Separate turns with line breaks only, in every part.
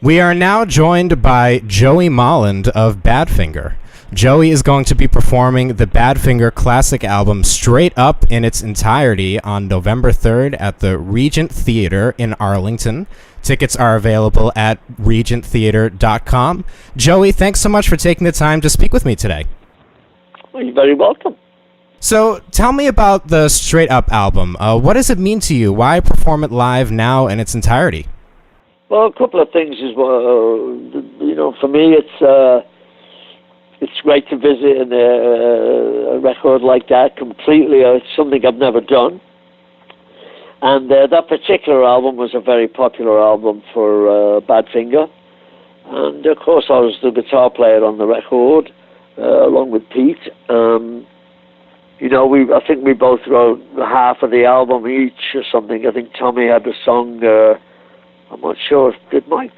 We are now joined by Joey Molland of Badfinger. Joey is going to be performing the Badfinger classic album Straight Up in its entirety on November 3rd at the Regent Theater in Arlington. Tickets are available at regenttheater.com. Joey, thanks so much for taking the time to speak with me today.
Well, you're very welcome.
So tell me about the Straight Up album. What does it mean to you? Why perform it live now in its entirety?
Well, a couple of things is, for me, it's great to visit a record like that completely. It's something I've never done. And that particular album was a very popular album for Badfinger. And, of course, I was the guitar player on the record, along with Pete. I think we both wrote half of the album each or something. I think Tommy had a song... I'm not sure. Did Mike?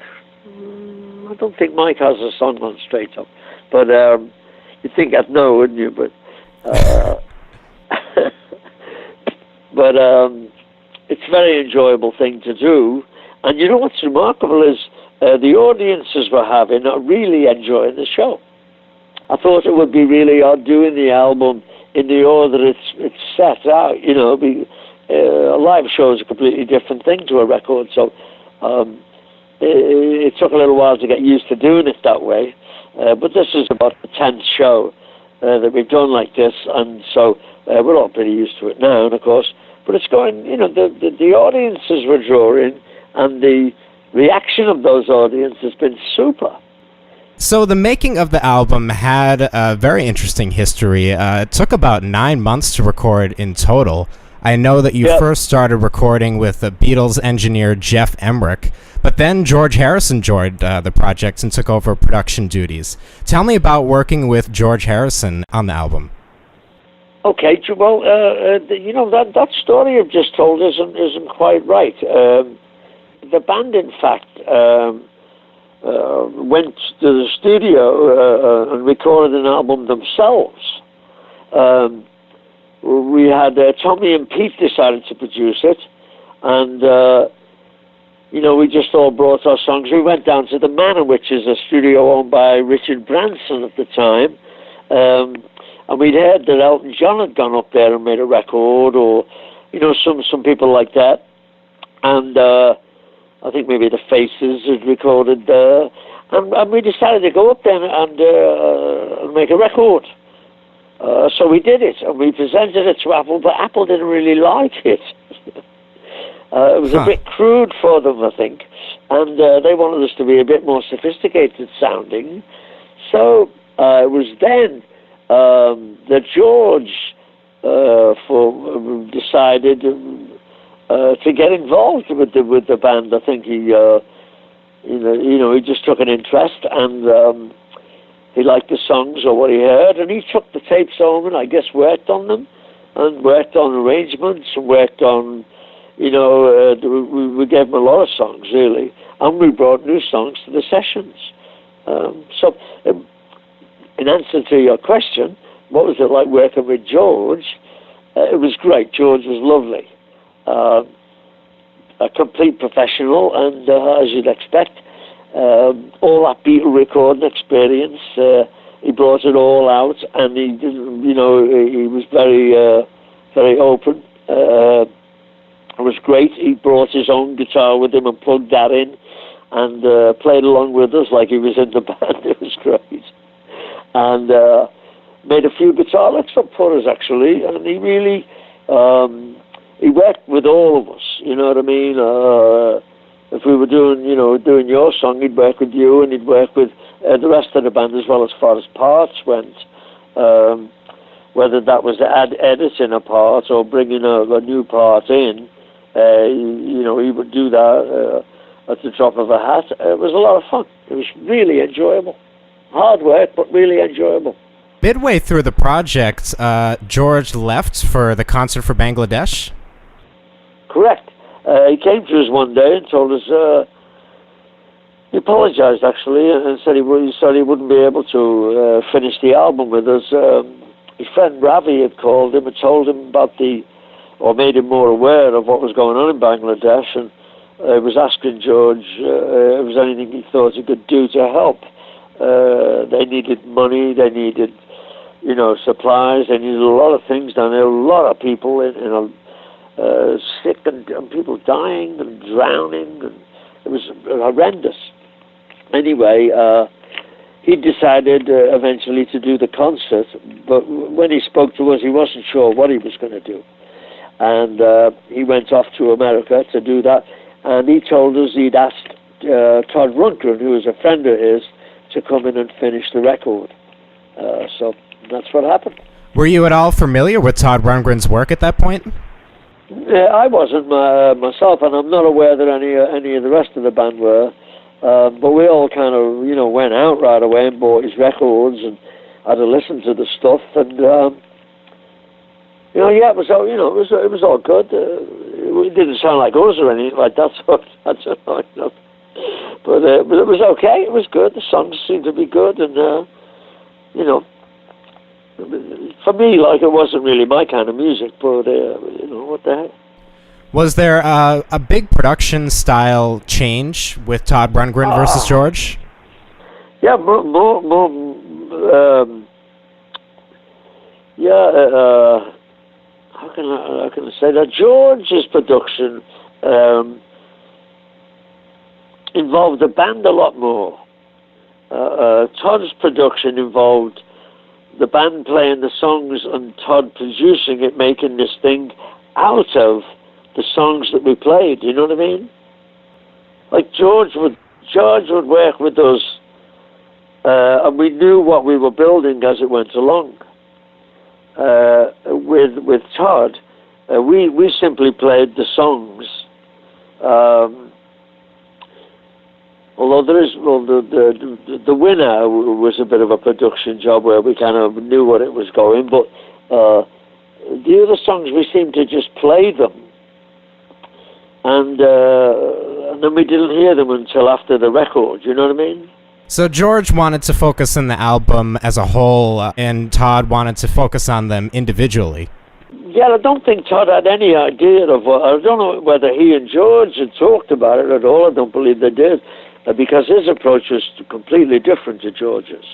I don't think Mike has a song on Straight Up. But you'd think I'd know, wouldn't you? But it's a very enjoyable thing to do. And you know what's remarkable is the audiences we're having are really enjoying the show. I thought it would be really odd doing the album in the order it's set out. A live show is a completely different thing to a record, so... it took a little while to get used to doing it that way, but this is about the 10th show that we've done like this, and so we're all pretty used to it now, and of course, but it's going, the audiences we're drawing, and the reaction of those audiences has been super.
So the making of the album had a very interesting history. It took about 9 months to record in total. I know that you first started recording with the Beatles engineer Jeff Emmerich, but then George Harrison joined the project and took over production duties. Tell me about working with George Harrison on the album.
Okay, well, that story you've just told isn't quite right. The band, in fact, went to the studio and recorded an album themselves. We had Tommy and Pete decided to produce it, and we just all brought our songs. We went down to the Manor, which is a studio owned by Richard Branson at the time, and we'd heard that Elton John had gone up there and made a record, or some people like that, and I think maybe the Faces had recorded there, and we decided to go up there and make a record. So we did it, and we presented it to Apple, but Apple didn't really like it. It was a bit crude for them, I think, and they wanted us to be a bit more sophisticated sounding. So it was then that George decided to get involved with the band. I think he just took an interest, and he liked the songs or what he heard, and he took the tapes home and I guess worked on them, and worked on arrangements, and worked on, we gave him a lot of songs, really, and we brought new songs to the sessions. In answer to your question, what was it like working with George? It was great. George was lovely. A complete professional, and as you'd expect, all that Beatle recording experience, he brought it all out, and he didn't, he was very, very open. It was great. He brought his own guitar with him and plugged that in, and played along with us like he was in the band. It was great, and made a few guitar licks up for us actually, and he really, he worked with all of us. You know what I mean? If we were doing your song, he'd work with you, and he'd work with the rest of the band as well, as far as parts went. Whether that was editing a part or bringing a new part in, he would do that at the drop of a hat. It was a lot of fun. It was really enjoyable. Hard work, but really enjoyable.
Midway through the project, George left for the concert for Bangladesh?
Correct. He came to us one day and told us, he apologized actually, and said he wouldn't be able to finish the album with us. His friend Ravi had called him and told him about or made him more aware of what was going on in Bangladesh, and was asking George if there was anything he thought he could do to help. They needed money, they needed, supplies, they needed a lot of things down there, a lot of people sick and people dying and drowning, and it was horrendous. Anyway, he decided eventually to do the concert, but when he spoke to us, he wasn't sure what he was going to do. And he went off to America to do that, and he told us he'd asked Todd Rundgren, who was a friend of his, to come in and finish the record. So that's what happened.
Were you at all familiar with Todd Rundgren's work at that point?
I wasn't myself, and I'm not aware that any of the rest of the band were. But we all kind of, went out right away and bought his records and had a listen to the stuff, and it was all, it was all good. It didn't sound like us or anything like that, so I don't know. But it was okay. It was good. The songs seemed to be good, and for me, like, it wasn't really my kind of music, but what the heck.
Was there a big production style change with Todd Rundgren versus George?
Yeah, more. How can I say that? George's production involved the band a lot more. Todd's production involved the band playing the songs and Todd producing it, making this thing out of the songs that we played. You know what I mean? Like George would work with us, and we knew what we were building as it went along. With Todd, we simply played the songs. Although the winner was a bit of a production job where we kind of knew what it was going, but the other songs we seemed to just play them, and then we didn't hear them until after the record. You know what I mean?
So George wanted to focus on the album as a whole, and Todd wanted to focus on them individually.
Yeah, I don't think Todd had any idea of what. I don't know whether he and George had talked about it at all. I don't believe they did, because his approach was completely different to George's.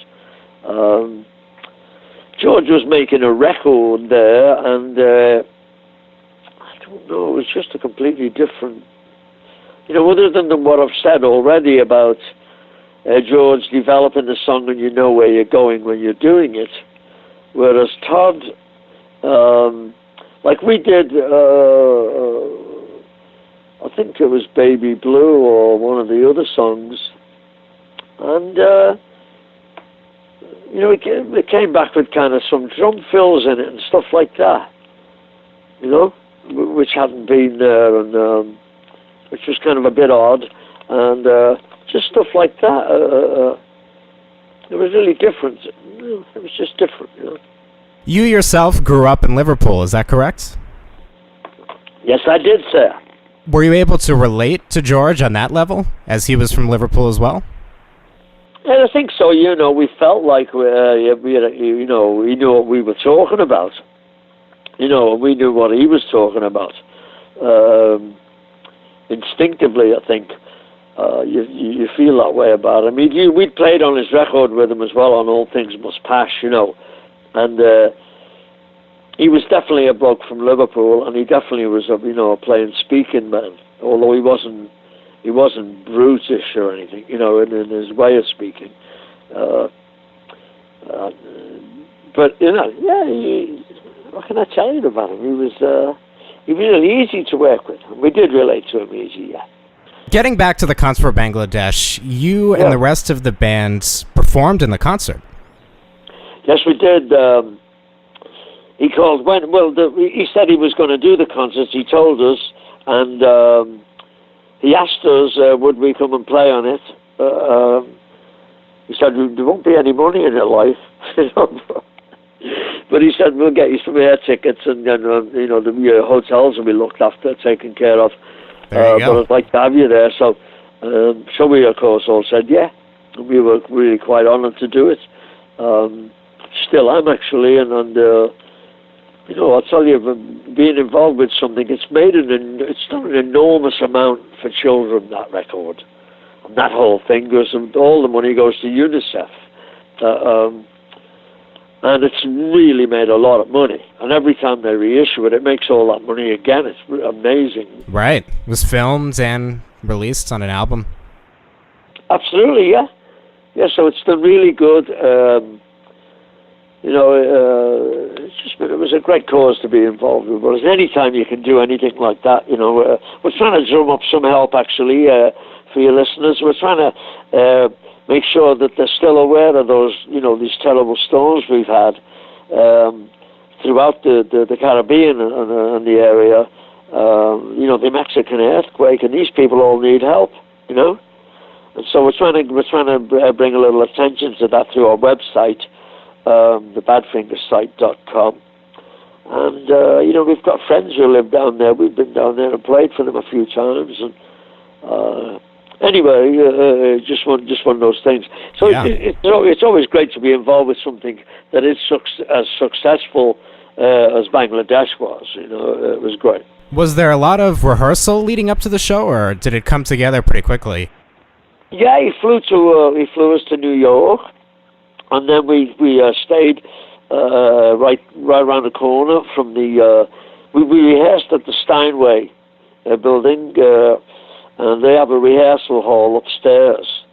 George was making a record there, and I don't know, it was just a completely different. Other than what I've said already about George developing the song and you know where you're going when you're doing it, whereas Todd, like we did, I think it was Baby Blue or one of the other songs, and it came back with kind of some drum fills in it and stuff like that, which hadn't been there, and which was kind of a bit odd, and just stuff like that. It was really different. It was just different.
You yourself grew up in Liverpool, is that correct?
Yes, I did, sir.
Were you able to relate to George on that level, as he was from Liverpool as well?
Yeah, I think so. We felt like we knew what we were talking about. We knew what he was talking about. Instinctively, I think you feel that way about him. We'd played on his record with him as well on All Things Must Pass, and he was definitely a bloke from Liverpool, and he definitely was a plain speaking man. Although he wasn't brutish or anything, in his way of speaking. But what can I tell you about him? He was really easy to work with. We did relate to him easy, yeah.
Getting back to the concert for Bangladesh, you and the rest of the band performed in the concert.
Yes, we did. He called he said he was going to do the concert. He told us, and he asked us would we come and play on it. He said there won't be any money in it, life, but he said we'll get you some air tickets, and then the hotels will be looked after, taken care of. But I'd like to have you there. So we of course all said yeah. We were really quite honoured to do it. Still am, actually, and You know, I'll tell you, being involved with something, it's done an enormous amount for children, that record. And that whole thing goes, all the money goes to UNICEF. And it's really made a lot of money. And every time they reissue it, it makes all that money again. It's amazing.
Right. It was filmed and released on an album.
Absolutely, yeah. Yeah, so it's done really good. It was a great cause to be involved with. But any time you can do anything like that, we're trying to drum up some help, actually, for your listeners. We're trying to make sure that they're still aware of those, these terrible storms we've had throughout the Caribbean and the area. The Mexican earthquake, and these people all need help, And so we're trying to bring a little attention to that through our website, thebadfingersite.com. And we've got friends who live down there. We've been down there and played for them a few times. And anyway, just one of those things. So
yeah.
It's always great to be involved with something that is as successful as Bangladesh was. It was great.
Was there a lot of rehearsal leading up to the show, or did it come together pretty quickly?
Yeah, he flew us to New York, and then we stayed right around the corner from the. We rehearsed at the Steinway building, and they have a rehearsal hall upstairs.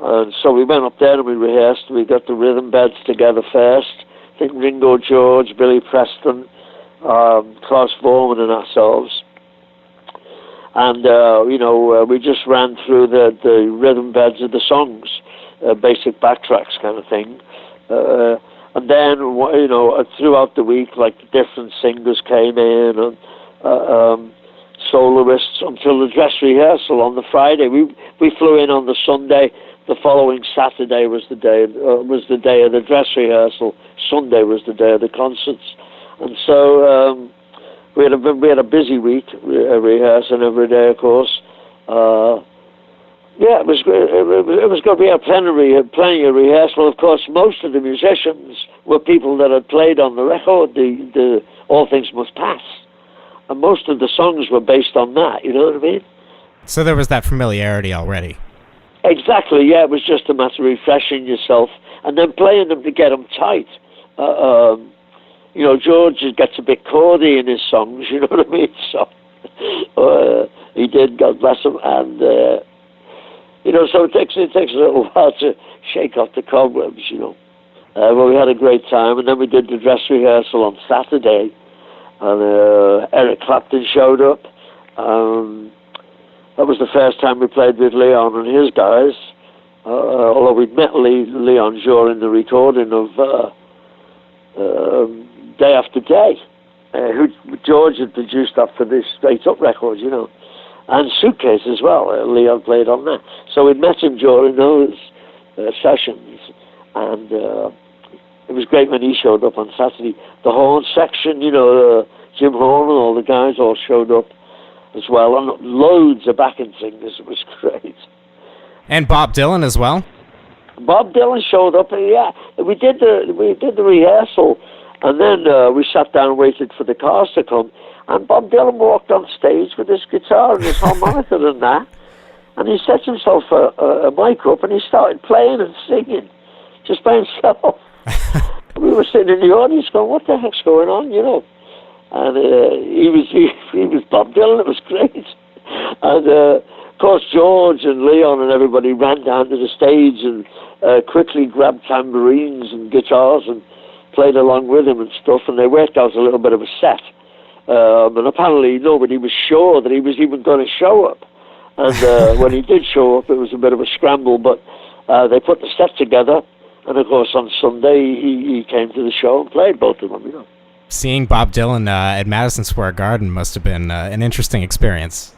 And so we went up there and we rehearsed. We got the rhythm beds together first. I think Ringo George, Billy Preston, Klaus Vorman, and ourselves. And, we just ran through the rhythm beds of the songs, basic backtracks kind of thing. And then, throughout the week, like the different singers came in and soloists until the dress rehearsal on the Friday. We flew in on the Sunday. The following Saturday was the day of the dress rehearsal. Sunday was the day of the concerts. And so we had a busy week rehearsing every day, of course. Yeah, it was good. It was good. We had plenty of rehearsal. Of course, most of the musicians were people that had played on the record, the All Things Must Pass, and most of the songs were based on that. You know what I mean?
So there was that familiarity already.
Exactly. Yeah, it was just a matter of refreshing yourself and then playing them to get them tight. George gets a bit cordy in his songs. You know what I mean? So he did. God bless him. And so it takes a little while to shake off the cobwebs, But we had a great time, and then we did the dress rehearsal on Saturday, and Eric Clapton showed up. That was the first time we played with Leon and his guys, although we'd met Leon during the recording of Day After Day, who George had produced that for this Straight Up record, and Suitcase as well. Leon played on that. So we'd met him during those sessions, and it was great when he showed up on Saturday. The horn section, Jim Horn and all the guys all showed up as well, and loads of backing singers. It was great.
And Bob Dylan as well?
Bob Dylan showed up, and yeah, we did the rehearsal, and then we sat down and waited for the cars to come. And Bob Dylan walked on stage with his guitar and his harmonica and that, and he set himself a mic up and he started playing and singing, just by himself. We were sitting in the audience going, "What the heck's going on?" And he was Bob Dylan. It was great. And of course, George and Leon and everybody ran down to the stage and quickly grabbed tambourines and guitars and played along with him and stuff. And they worked out a little bit of a set. And apparently nobody was sure that he was even going to show up. And when he did show up, it was a bit of a scramble, but they put the set together. And of course, on Sunday, he came to the show and played both of them,
Seeing Bob Dylan at Madison Square Garden must have been an interesting experience.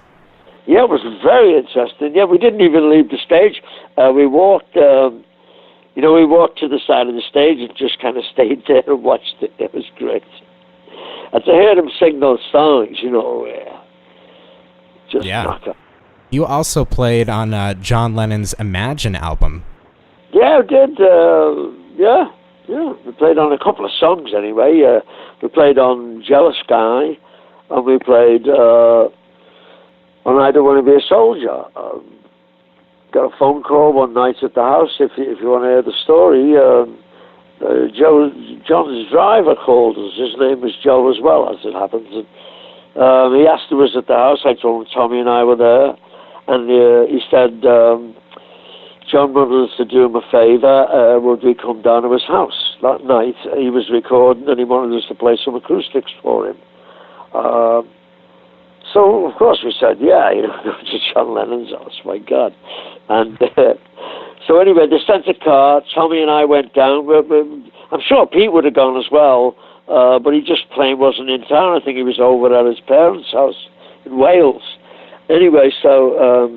Yeah, it was very interesting. Yeah, we didn't even leave the stage. We walked, we walked to the side of the stage and just kind of stayed there and watched it. It was great. And to hear them sing those songs, just knock up.
You also played on John Lennon's Imagine album.
Yeah, I did. Yeah, we played on a couple of songs anyway. We played on Jealous Guy, and we played on I Don't Want to Be a Soldier. Got a phone call one night at the house, if you want to hear the story. John's driver called us. His name was Joe as well, as it happens. And, he asked us at the house. I told him Tommy and I were there. And he said, John wanted us to do him a favour. Would we come down to his house that night? He was recording and he wanted us to play some acoustics for him. So, of course, we said, yeah, go to John Lennon's house, my God. And so anyway, they sent a car. Tommy and I went down. I'm sure Pete would have gone as well, but he just plain wasn't in town. I think he was over at his parents' house in Wales. Anyway, so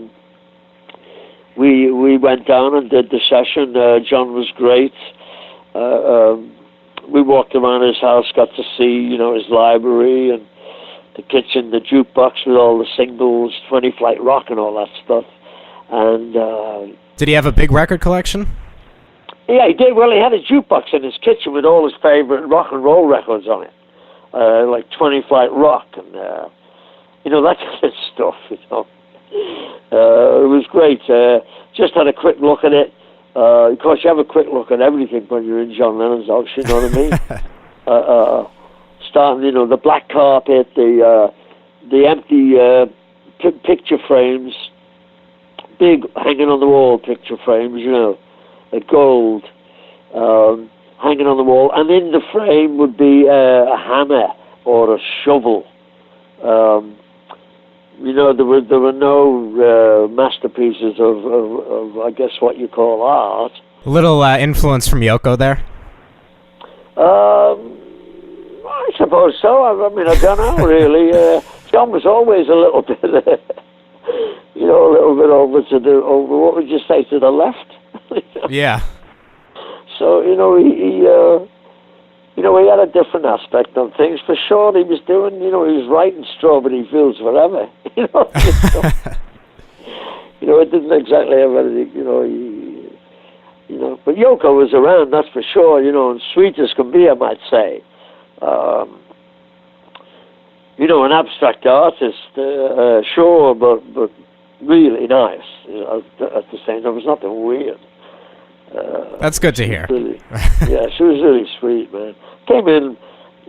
we went down and did the session. John was great. We walked around his house, got to see, his library and the kitchen, the jukebox with all the singles, 20 Flight Rock and all that stuff. And
did he have a big record collection?
Yeah, he did. Well, he had a jukebox in his kitchen with all his favorite rock and roll records on it, like 20 Flight Rock and that kind of stuff. It was great. Just had a quick look at it. Of course, you have a quick look at everything when you're in John Lennon's house. You know what I mean? Starting, the black carpet, the empty picture frames, big hanging on the wall picture frames, gold hanging on the wall, and in the frame would be a hammer or a shovel. There were no masterpieces of I guess what you call art.
A little influence from Yoko there?
I suppose so. I mean, I don't know really. John was always a little bit, a little bit over what would you say, to the left?
Yeah.
So he had a different aspect on things for sure. He was doing, he was writing Strawberry Fields Forever. It didn't exactly have anything. But Yoko was around, that's for sure. And sweet as can be, I might say. An abstract artist, sure, but really nice. At the same time, there was nothing weird. That's
good to hear.
Yeah, she was really sweet, man. Came in,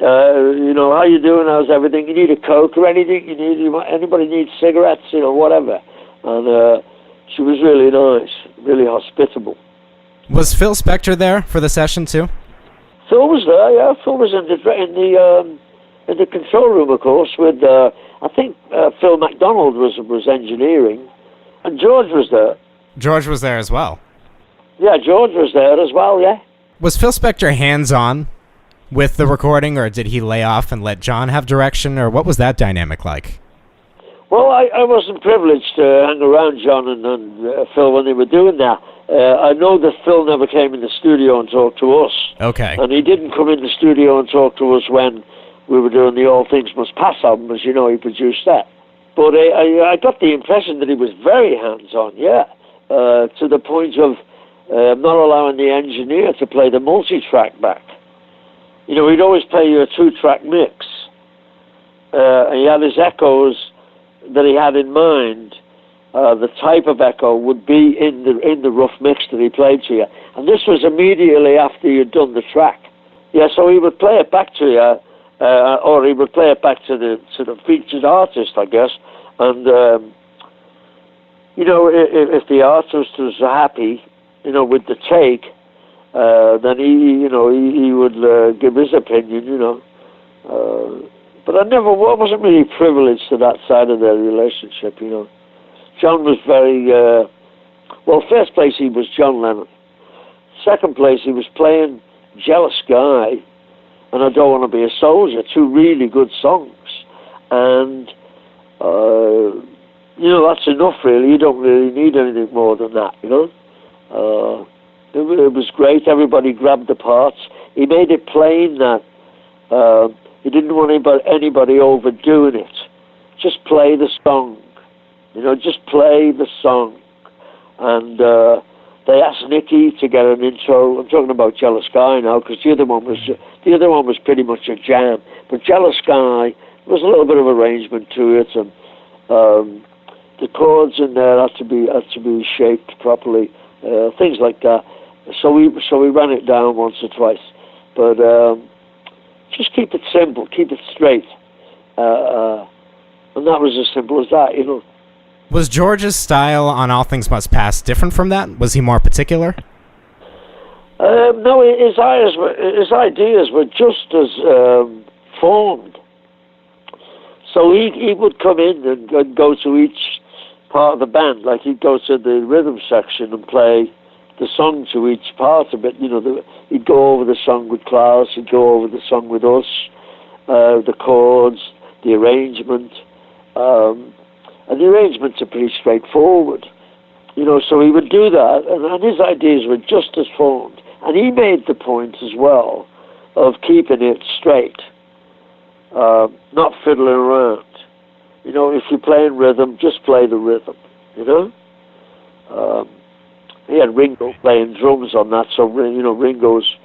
how you doing? How's everything? You need a Coke or anything? Anybody needs cigarettes? Whatever. And she was really nice, really hospitable.
Was Phil Spector there for the session too?
Phil was there, yeah. Phil was in the control room, of course, with I think Phil MacDonald was engineering, and George was there.
George was there as well.
Yeah, George was there as well. Yeah.
Was Phil Spector hands-on with the recording, or did he lay off and let John have direction, or what was that dynamic like?
Well, I wasn't privileged to hang around John and Phil when they were doing that. I know that Phil never came in the studio and talked to us.
Okay.
And he didn't come in the studio and talk to us when we were doing the All Things Must Pass album, as you know, he produced that. But I got the impression that he was very hands-on, yeah, to the point of not allowing the engineer to play the multi-track back. He'd always play you a 2-track mix. And he had his echoes that he had in mind. The type of echo would be in the rough mix that he played to you. And this was immediately after you'd done the track. Yeah, so he would play it back to you, or he would play it back to the featured artist, I guess. And, if the artist was happy, with the take, then he would give his opinion, But I wasn't really privileged to that side of their relationship, John was very, first place he was John Lennon. Second place he was playing Jealous Guy and I Don't Want to Be a Soldier, 2 really good songs. And, that's enough really. You don't really need anything more than that, It was great. Everybody grabbed the parts. He made it plain that he didn't want anybody overdoing it. Just play the song. Just play the song. And they asked Nicky to get an intro. I'm talking about Jealous Guy now, because the other one was pretty much a jam. But Jealous Guy was a little bit of arrangement to it, and the chords in there had to be shaped properly, things like that. So we ran it down once or twice, but just keep it simple, keep it straight, and that was as simple as that, you know.
Was George's style on All Things Must Pass different from that? Was he more particular?
No, his ideas were just as formed. So he would come in and go to each part of the band, like he'd go to the rhythm section and play the song to each part of it. You know, he'd go over the song with Klaus, he'd go over the song with us, the chords, the arrangement. And the arrangements are pretty straightforward, you know, so he would do that, and his ideas were just as formed. And he made the point as well of keeping it straight, not fiddling around. You know, if you're playing rhythm, just play the rhythm, you know. He had Ringo playing drums on that, so, you know, Ringo's,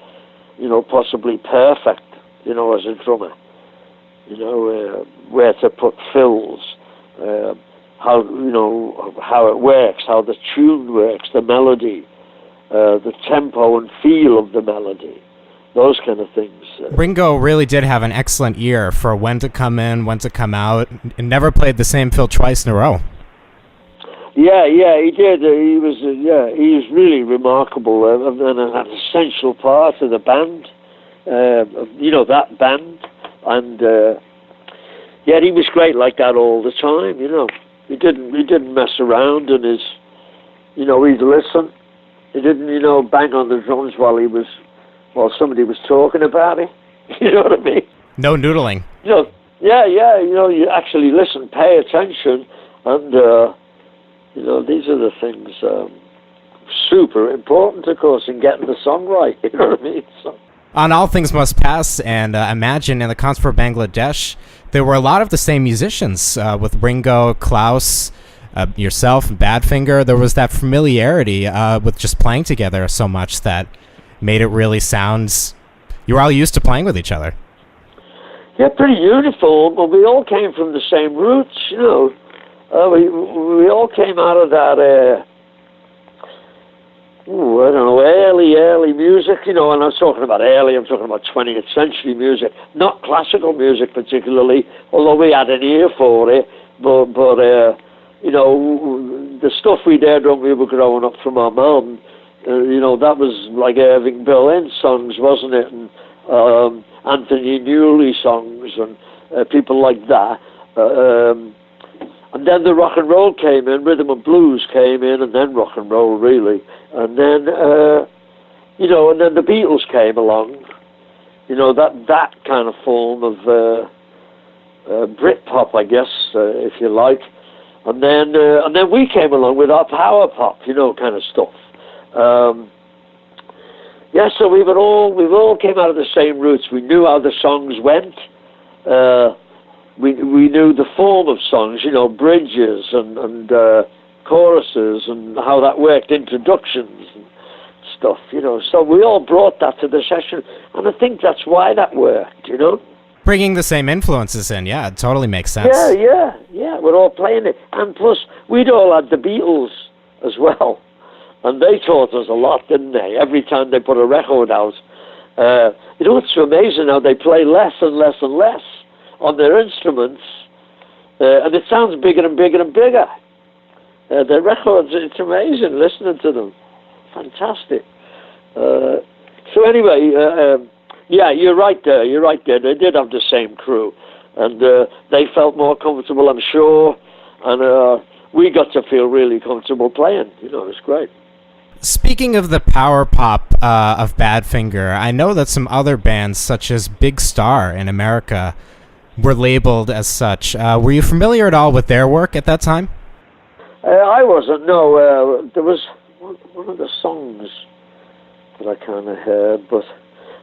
you know, possibly perfect, you know, as a drummer. You know, where to put fills, how, you know, how it works, how the tune works, the melody, the tempo and feel of the melody, those kind of things.
Ringo really did have an excellent ear for when to come in, when to come out, and never played the same fill twice in a row.
Yeah, he did. He was really remarkable, and an essential part of the band, you know, that band, and yeah, he was great like that all the time, you know. He didn't mess around, and you know, he'd listen. He didn't, you know, bang on the drums while somebody was talking about it. You know what I mean?
No noodling.
You know, yeah, you know, you actually listen, pay attention, and you know, these are the things super important, of course, in getting the song right. You know what I mean? So.
On All Things Must Pass and Imagine in the Concert for Bangladesh, there were a lot of the same musicians with Ringo, Klaus, yourself, and Badfinger. There was that familiarity with just playing together so much that made it really sound... You were all used to playing with each other.
Yeah, pretty uniform, but we all came from the same roots, you know. We all came out of that... I don't know, early music, you know, and I'm talking about early, I'm talking about 20th century music, not classical music particularly, although we had an ear for it, but you know, the stuff we did when we were growing up from our mum, you know, that was like Irving Berlin songs, wasn't it, and Anthony Newley songs, and people like that. And then the rock and roll came in, rhythm and blues came in, and then rock and roll, really. And then, you know, and then the Beatles came along. You know, that kind of form of Britpop, I guess, if you like. And then we came along with our power pop, you know, kind of stuff. Yeah, so we all came out of the same roots. We knew how the songs went. We knew the form of songs, you know, bridges and choruses and how that worked, introductions and stuff, you know. So we all brought that to the session, and I think that's why that worked, you know.
Bringing the same influences in, yeah, it totally makes sense.
Yeah, we're all playing it. And plus, we'd all had the Beatles as well, and they taught us a lot, didn't they? Every time they put a record out. You know, it's amazing how they play less and less and less on their instruments, and it sounds bigger and bigger and bigger. Their records, it's amazing listening to them. Fantastic. So anyway, yeah, you're right there. They did have the same crew, and they felt more comfortable, I'm sure, and we got to feel really comfortable playing. You know, it was great.
Speaking of the power pop of Badfinger, I know that some other bands, such as Big Star in America, were labeled as such. Were you familiar at all with their work at that time?
I wasn't, no. There was one of the songs that I kind of heard, but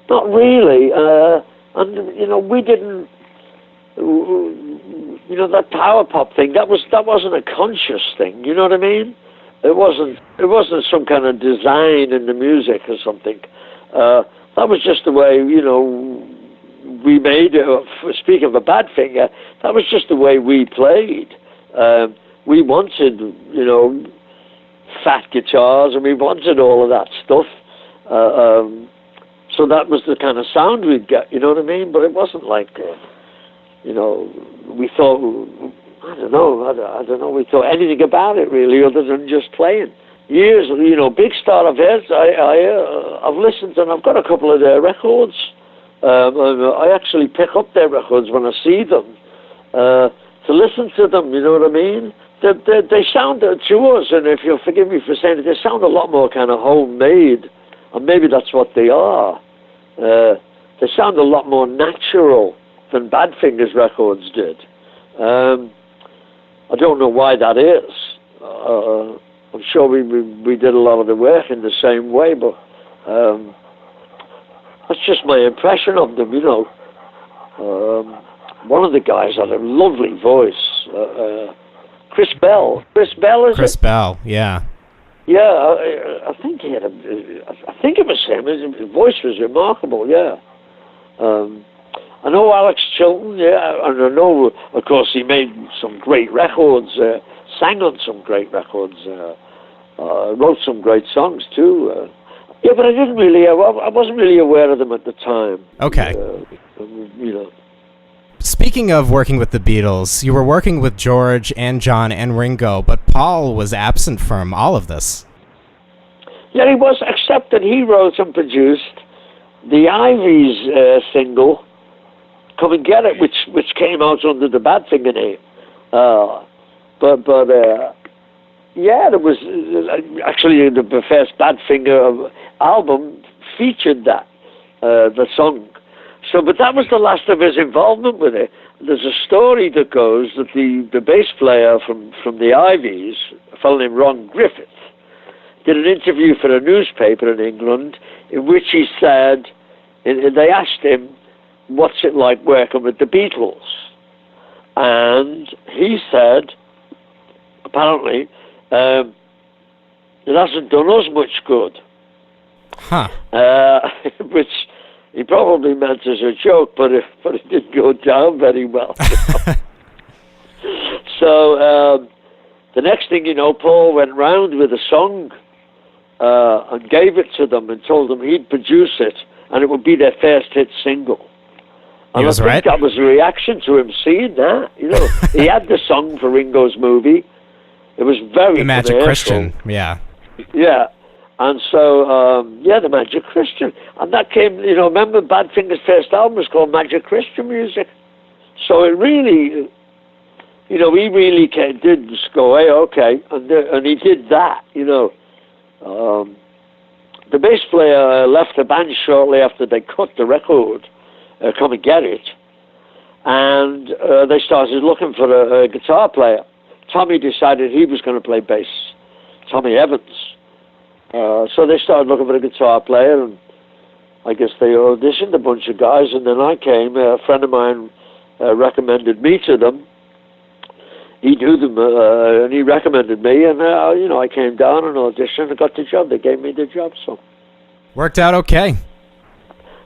not really. And, you know, we didn't... You know, that power pop thing, that wasn't a conscious thing, you know what I mean? It wasn't some kind of design in the music or something. That was just the way, we made it. Speaking of a Badfinger, that was just the way we played. We wanted, fat guitars, and we wanted all of that stuff. So that was the kind of sound we'd get, you know what I mean? But it wasn't like, we thought, I don't know, we thought anything about it really other than just playing. Years, big star of his, I've listened and I've got a couple of their records. I actually pick up their records when I see them to listen to them, you know what I mean? They sound to us, and if you'll forgive me for saying it, they sound a lot more kind of homemade, and maybe that's what they are. They sound a lot more natural than Badfinger's records did. I don't know why that is. I'm sure we did a lot of the work in the same way, but that's just my impression of them, One of the guys had a lovely voice. Chris Bell. Chris Bell, is
Chris
it?
Bell, yeah.
Yeah, I think he had I think it was him. His voice was remarkable, yeah. I know Alex Chilton, yeah, and I know, of course, he made some great records, sang on some great records, wrote some great songs, too. Yeah, but I wasn't really aware of them at the time.
Okay. Speaking of working with the Beatles, you were working with George and John and Ringo, but Paul was absent from all of this.
Yeah, he was, except that he wrote and produced the Ivies single, Come and Get It, which came out under the Badfinger name. Yeah, there was actually the first Badfinger album featured that, the song. So, but that was the last of his involvement with it. There's a story that goes that the bass player from the Ivies, a fellow named Ron Griffith, did an interview for a newspaper in England in which he said, they asked him, what's it like working with the Beatles? And he said, apparently, it hasn't done us much good.
Huh.
Which he probably meant as a joke, but it didn't go down very well. So the next thing you know, Paul went round with a song and gave it to them and told them he'd produce it and it would be their first hit single. And I think that was a reaction to him seeing that. He had the song for Ringo's movie. It was very
The Magic Christian, yeah.
Yeah. And so, the Magic Christian. And that came, remember Badfinger's first album was called Magic Christian Music. So it really, he really did just go, hey, okay. And he did that, The bass player left the band shortly after they cut the record, Come and Get It. And they started looking for a guitar player. Tommy decided he was going to play bass. Tommy Evans. So they started looking for a guitar player, and I guess they auditioned a bunch of guys, and then I came. A friend of mine recommended me to them. He knew them, and he recommended me, and I came down and auditioned and got the job. They gave me the job, so.
Worked out okay.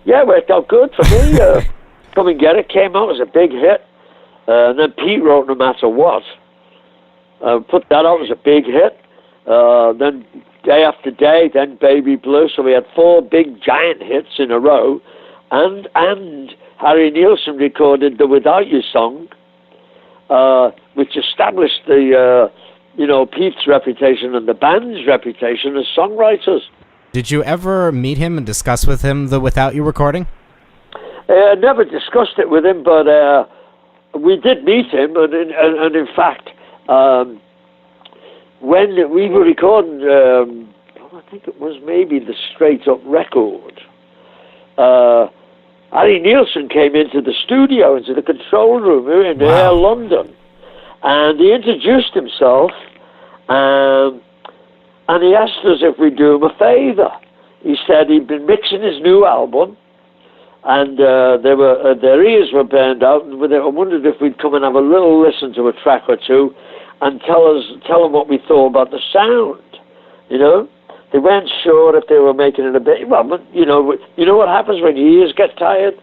Yeah, it worked out good for me. Come and Get It came out as a big hit, and then Pete wrote No Matter What. Put that out as a big hit. Then Day After Day, then Baby Blue. So we had 4 big giant hits in a row. And Harry Nilsson recorded the Without You song, which established the, Pete's reputation and the band's reputation as songwriters.
Did you ever meet him and discuss with him the Without You recording?
I never discussed it with him, but we did meet him. And in fact, when we were recording, I think it was maybe the Straight Up record, Harry Nilsson came into the studio, into the control room in Air London, and he introduced himself, and he asked us if we'd do him a favour. He said he'd been mixing his new album, and their ears were burned out, and I wondered if we'd come and have a little listen to a track or two, and tell them what we thought about the sound. You know, they weren't sure if they were making it a bit. Well, but you know what happens when your ears get tired.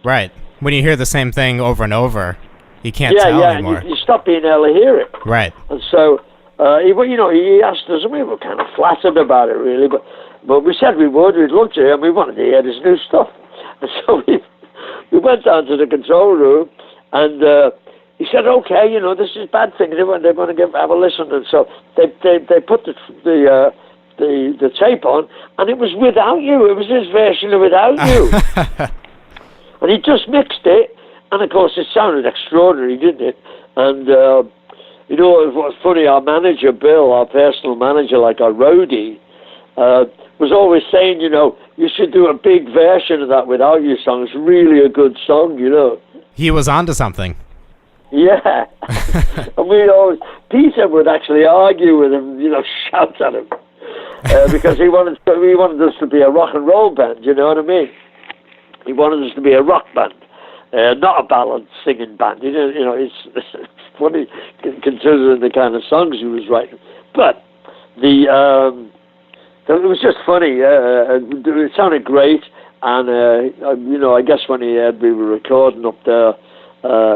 Right. When you hear the same thing over and over, you can't tell anymore.
And you stop being able to hear it.
Right.
And so, he asked us, and we were kind of flattered about it, really. But we said we would. We'd love to hear, and we wanted to hear this new stuff. And so we went down to the control room, and he said, "Okay, this is Badfinger. They're going to have a listen." And so they put the tape on, and it was without you. It was his version of Without You. And he just mixed it, and of course it sounded extraordinary, didn't it? And it was funny, our manager, Bill, our personal manager, like our roadie, was always saying, you should do a big version of that Without You song. It's really a good song,
He was onto something.
Yeah. And Peter would actually argue with him, shout at him. Because he wanted us to be a rock and roll band, you know what I mean? He wanted us to be a rock band, not a ballad singing band. It's funny considering the kind of songs he was writing. But it was just funny. It sounded great, and I guess when he heard we were recording up there,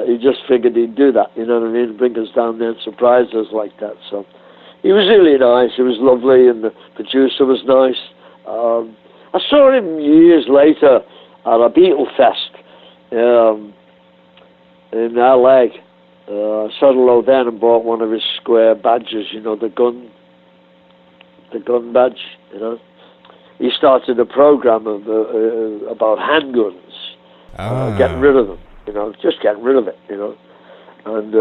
he just figured he'd do that. You know what I mean? Bring us down there and surprise us like that. So he was really nice. He was lovely, and the producer was nice. I saw him years later at a Beatle Fest in LA. I saw Low then and bought one of his square badges, the gun badge, He started a program about handguns, getting rid of them, just getting rid of it, And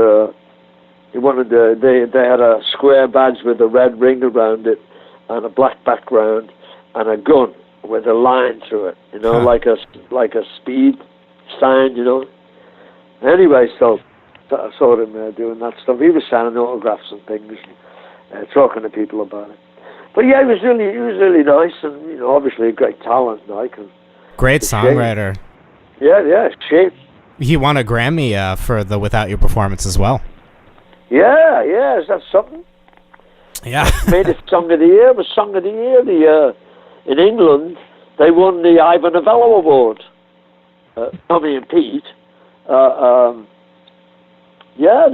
he wanted they had a square badge with a red ring around it and a black background and a gun with a line through it, like a speed sign, Anyway, so I saw him doing that stuff. He was signing autographs and things, and talking to people about it. But yeah, he was really nice, and obviously a great talent, like.
Great songwriter.
Yeah, shame.
He won a Grammy for the Without You performance as well.
Yeah, is that something?
Yeah.
Made it Song of the Year. It was Song of the Year. In England, they won the Ivor Novello Award. Tommy and Pete. They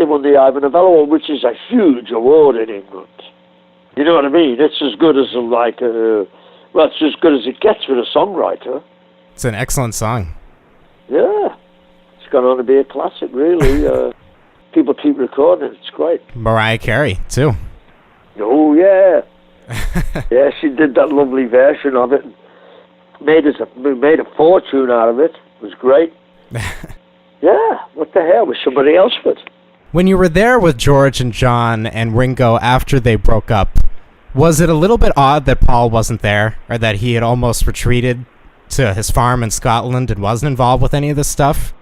won the Ivor Novello Award, which is a huge award in England. You know what I mean? It's as good as it's as good as it gets with a songwriter.
It's an excellent song.
Yeah, it's gone on to be a classic, really. People keep recording it. It's great.
Mariah Carey too.
Oh yeah. Yeah, she did that lovely version of it. Made a fortune out of it. It was great. Yeah, what the hell was somebody else with?
When you were there with George and John and Ringo after they broke up, was it a little bit odd that Paul wasn't there, or that he had almost retreated to his farm in Scotland and wasn't involved with any of this stuff?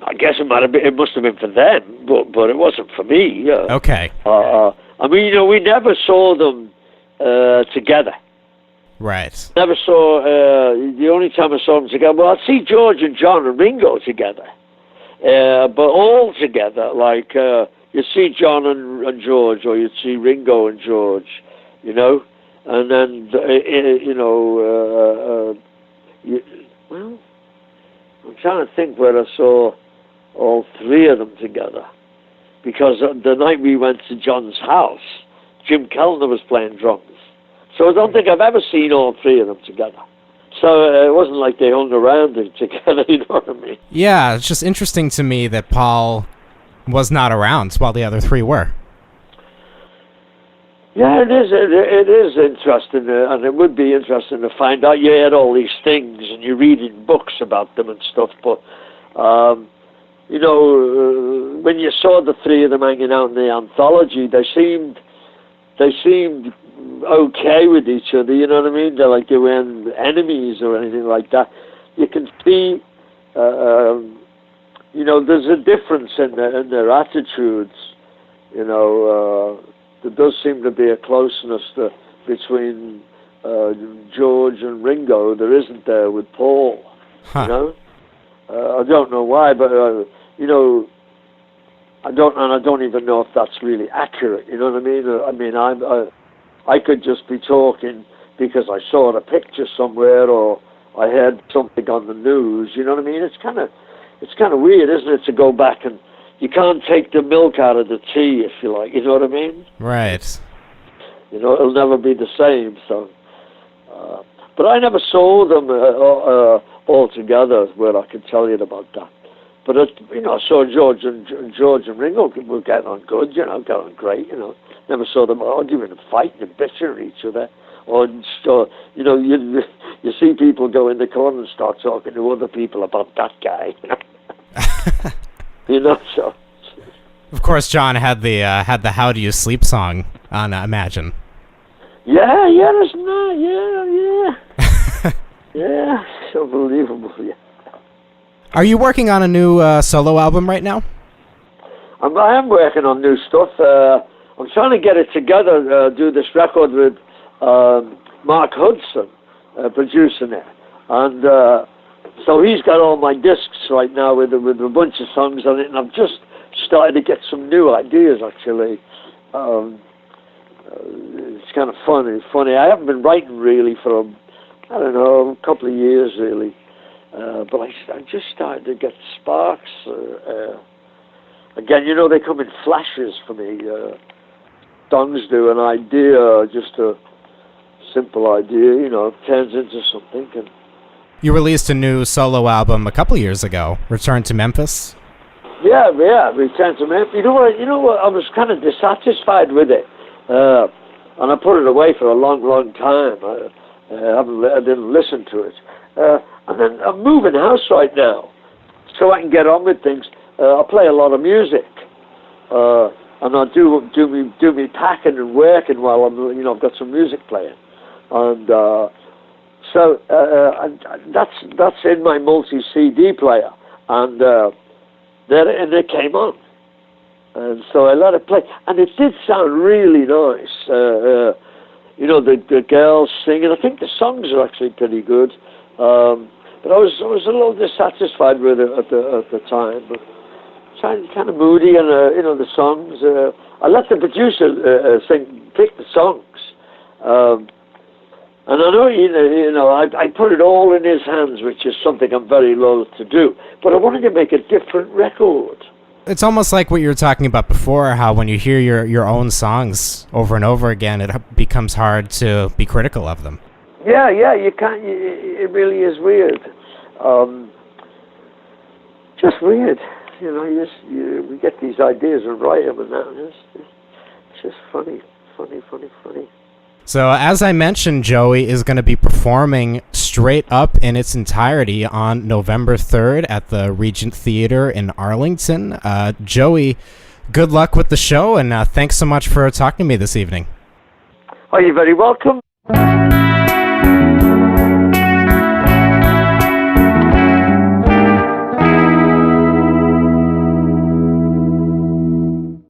I guess it must have been for them, but it wasn't for me.
Okay.
I mean, we never saw them together.
Right.
Never saw. The only time I saw them together, well, I'd see George and John and Ringo together, but all together. Like you'd see John and George, or you'd see Ringo and George, and then well, I'm trying to think where I saw all three of them together, because the night we went to John's house, Jim Kellner was playing drums. So I don't think I've ever seen all three of them together. So it wasn't like they hung around together, you know what I mean?
Yeah, it's just interesting to me that Paul was not around while the other three were.
Yeah, it is. It is interesting, and it would be interesting to find out. You heard all these things, and you're reading books about them and stuff, but when you saw the three of them hanging out in the anthology, they seemed okay with each other, you know what I mean? They're like they weren't enemies or anything like that. You can see, there's a difference in their attitudes. There does seem to be a closeness between George and Ringo. There isn't there with Paul. Huh. I don't know why, but I don't even know if that's really accurate. You know what I mean? I could just be talking because I saw a picture somewhere or I heard something on the news. You know what I mean? It's kind of weird, isn't it, to go back and you can't take the milk out of the tea, if you like. You know what I mean?
Right.
You know, it'll never be the same. So, but I never saw them all together where I could tell you about that. But you know, I saw George and Ringo were getting on good. You know, getting on great. You know, never saw them arguing and fighting and bitching at each other. Or you know, you see people go in the corner and start talking to other people about that guy. You know, so.
Of course, John had the "How Do You Sleep" song on Imagine.
Yeah, that's not. Yeah. Yeah, it's unbelievable. Yeah.
Are you working on a new solo album right now?
I am working on new stuff. I'm trying to get it together, do this record with Mark Hudson producing it. And so he's got all my discs right now with a bunch of songs on it, and I've just started to get some new ideas, actually. It's kind of funny. I haven't been writing really for, I don't know, a couple of years, really. But I just started to get sparks. Again, you know, they come in flashes for me. Songs do, an idea, just a simple idea, you know, turns into something. And
you released a new solo album a couple years ago, Return to Memphis.
Yeah, Return to Memphis. You know what? I was kind of dissatisfied with it, and I put it away for a long time. I didn't listen to it. And then I'm moving house right now, so I can get on with things. I play a lot of music, and I do me packing and working while I've got some music playing, and so that's in my multi-CD player, and it came on, and so I let it play, and it did sound really nice. You know, the girls singing. I think the songs are actually pretty good. But I was a little dissatisfied with it at the time. But kind of moody, and the songs. I let the producer pick the songs, and I know I put it all in his hands, which is something I'm very loath to do. But I wanted to make a different record.
It's almost like what you were talking about before, how when you hear your own songs over and over again, it becomes hard to be critical of them.
Yeah, you can't. It really is weird. Just weird. You know, we get these ideas and write them, and that. It's just funny.
So, as I mentioned, Joey is going to be performing Straight Up in its entirety on November 3rd at the Regent Theater in Arlington. Joey, good luck with the show, and thanks so much for talking to me this evening.
Oh, you're very welcome.